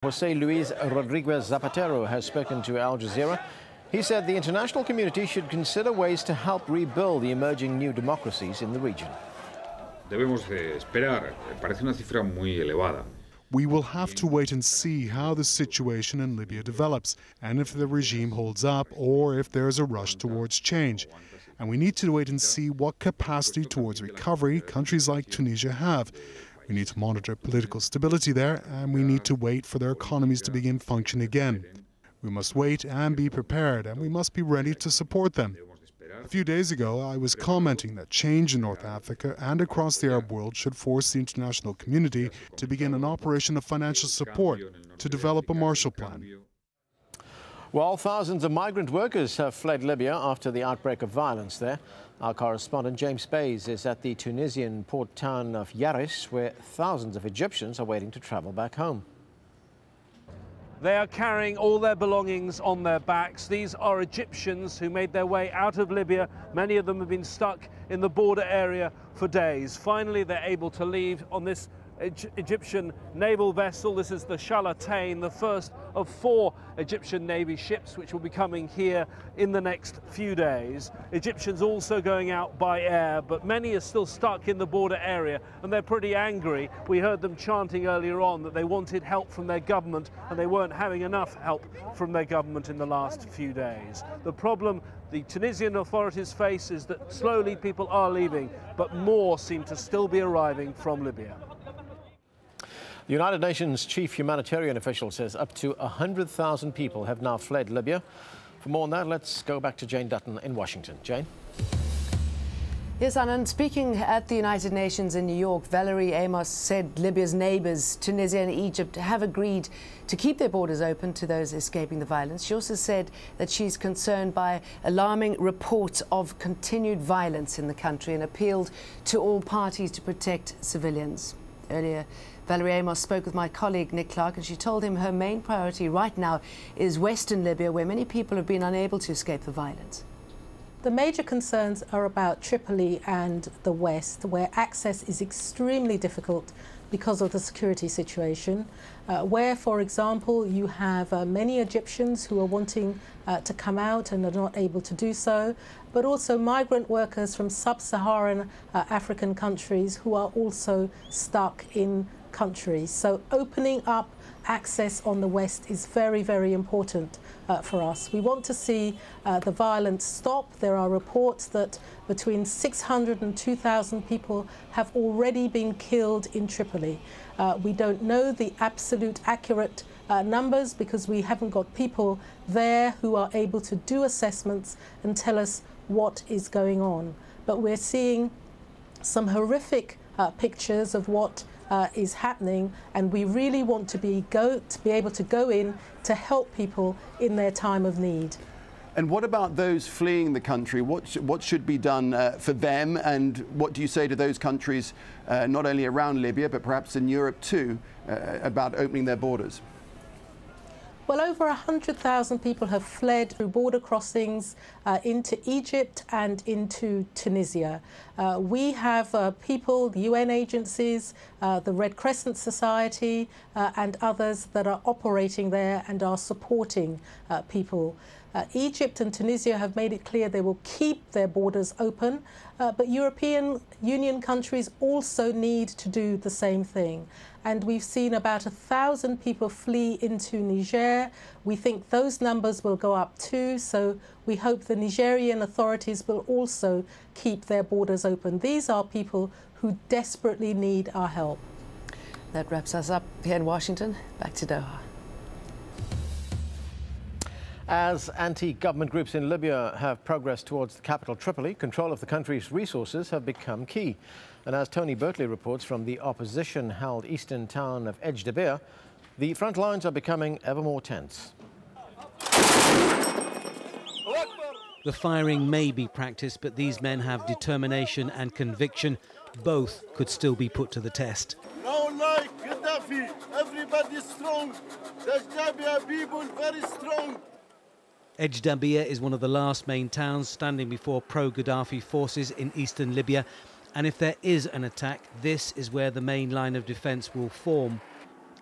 José Luis Rodriguez Zapatero has spoken to Al Jazeera. He said the international community should consider ways to help rebuild the emerging new democracies in the region. Debemos esperar. Parece una cifra muy elevada. We will have to wait and see how the situation in Libya develops and if the regime holds up or if there is a rush towards change. And we need to wait and see what capacity towards recovery countries like Tunisia have. We need to monitor political stability there, and we need to wait for their economies to begin functioning again. We must wait and be prepared, and we must be ready to support them. A few days ago, I was commenting that change in North Africa and across the Arab world should force the international community to begin an operation of financial support to develop a Marshall Plan. Well, thousands of migrant workers have fled Libya after the outbreak of violence there. Our correspondent James Bays is at the Tunisian port town of Yaris, where thousands of Egyptians are waiting to travel back home. They are carrying all their belongings on their backs. These are Egyptians who made their way out of Libya. Many of them have been stuck in the border area for days. Finally, they're able to leave on this Egyptian naval vessel. This is the Shalatain, the first of 4 Egyptian Navy ships which will be coming here in the next few days. Egyptians also going out by air, but many are still stuck in the border area and they're pretty angry. We heard them chanting earlier on that they wanted help from their government and they weren't having enough help from their government in the last few days. The problem the Tunisian authorities face is that slowly people are leaving, but more seem to still be arriving from Libya. The United Nations chief humanitarian official says up to 100,000 people have now fled Libya. For more on that, let's go back to Jane Dutton in Washington. Jane? Yes, Anand, speaking at the United Nations in New York, Valerie Amos said Libya's neighbours, Tunisia and Egypt, have agreed to keep their borders open to those escaping the violence. She also said that she's concerned by alarming reports of continued violence in the country and appealed to all parties to protect civilians. Earlier, Valerie Amos spoke with my colleague Nick Clark, and she told him her main priority right now is Western Libya, where many people have been unable to escape the violence. The major concerns are about Tripoli and the West, where access is extremely difficult because of the security situation, where, for example, you have many Egyptians who are wanting to come out and are not able to do so, but also migrant workers from sub-Saharan African countries who are also stuck in countries. So opening up access on the West is very, very important for us. We want to see the violence stop. There are reports that between 600 and 2,000 people have already been killed in Tripoli. We don't know the absolute accurate numbers because we haven't got people there who are able to do assessments and tell us what is going on. But we're seeing some horrific pictures of what is happening, and we really want to be able to go in to help people in their time of need. And what about those fleeing the country? What should be done for them, and what do you say to those countries, not only around Libya, but perhaps in Europe too, about opening their borders? Well, over 100,000 people have fled through border crossings into Egypt and into Tunisia. We have people, the UN agencies, the Red Crescent Society and others that are operating there and are supporting people. Egypt and Tunisia have made it clear they will keep their borders open, but European Union countries also need to do the same thing. And we've seen about 1,000 people flee into Niger. We think those numbers will go up too, so we hope the Nigerian authorities will also keep their borders open. These are people who desperately need our help. That wraps us up here in Washington. Back to Doha. As anti-government groups in Libya have progressed towards the capital Tripoli, control of the country's resources have become key. And as Tony Bertley reports from the opposition-held eastern town of AlJazeera, the front lines are becoming ever more tense. The firing may be practice, but these men have determination and conviction. Both could still be put to the test. No, like Gaddafi, everybody strong. The AlJazeera people very strong. AlJazeera is one of the last main towns standing before pro-Gaddafi forces in eastern Libya. And if there is an attack, this is where the main line of defence will form.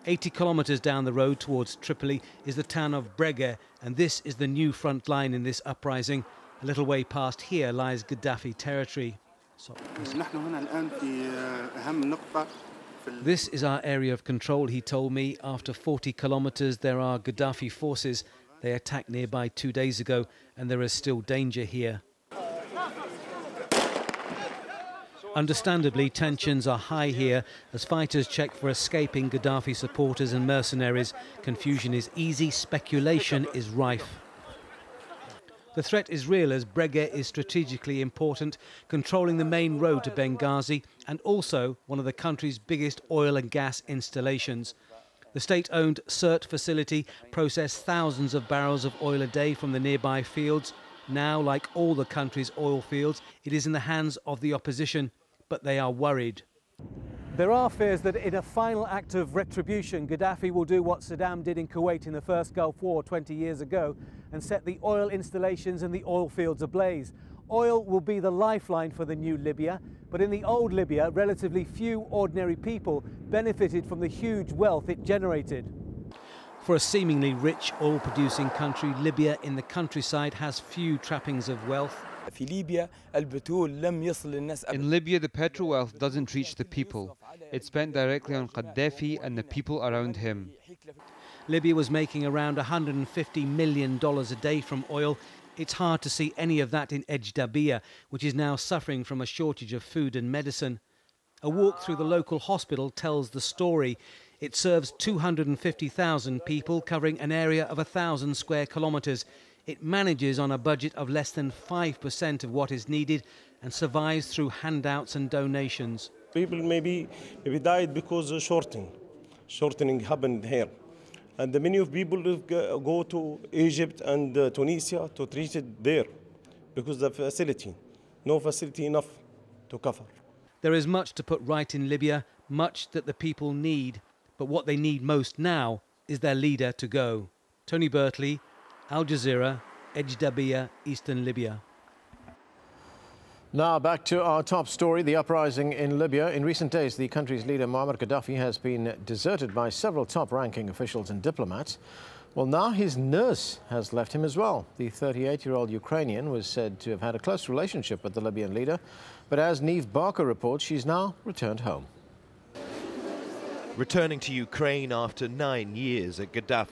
80 kilometres down the road towards Tripoli is the town of Brega, and this is the new front line in this uprising. A little way past here lies Gaddafi territory. This is our area of control, he told me. After 40 kilometres there are Gaddafi forces. They attacked nearby 2 days ago, and there is still danger here. Understandably, tensions are high here as fighters check for escaping Gaddafi supporters and mercenaries. Confusion is easy, speculation is rife. The threat is real as Brega is strategically important, controlling the main road to Benghazi and also one of the country's biggest oil and gas installations. The state-owned SERT facility processed thousands of barrels of oil a day from the nearby fields. Now, like all the country's oil fields, it is in the hands of the opposition, but they are worried. There are fears that in a final act of retribution, Gaddafi will do what Saddam did in Kuwait in the first Gulf War 20 years ago and set the oil installations and the oil fields ablaze. Oil will be the lifeline for the new Libya, but in the old Libya, relatively few ordinary people benefited from the huge wealth it generated. For a seemingly rich oil-producing country, Libya in the countryside has few trappings of wealth. In Libya, the petrol wealth doesn't reach the people. It's spent directly on Gaddafi and the people around him. Libya was making around $150 million a day from oil. It's hard to see any of that in AlJazeera, which is now suffering from a shortage of food and medicine. A walk through the local hospital tells the story. It serves 250,000 people, covering an area of 1,000 square kilometres. It manages on a budget of less than 5% of what is needed and survives through handouts and donations. People maybe died because of shortening happened here. And many of people go to Egypt and Tunisia to treat it there because of no facility enough to cover. There is much to put right in Libya, much that the people need. But what they need most now is their leader to go. Tony Bertley, AlJazeera, AlJazeera, Eastern Libya. Now back to our top story, the uprising in Libya. In recent days, the country's leader, Muammar Gaddafi, has been deserted by several top-ranking officials and diplomats. Well, now his nurse has left him as well. The 38-year-old Ukrainian was said to have had a close relationship with the Libyan leader, but as Neve Barker reports, she's now returned home. Returning to Ukraine after 9 years at Gaddafi's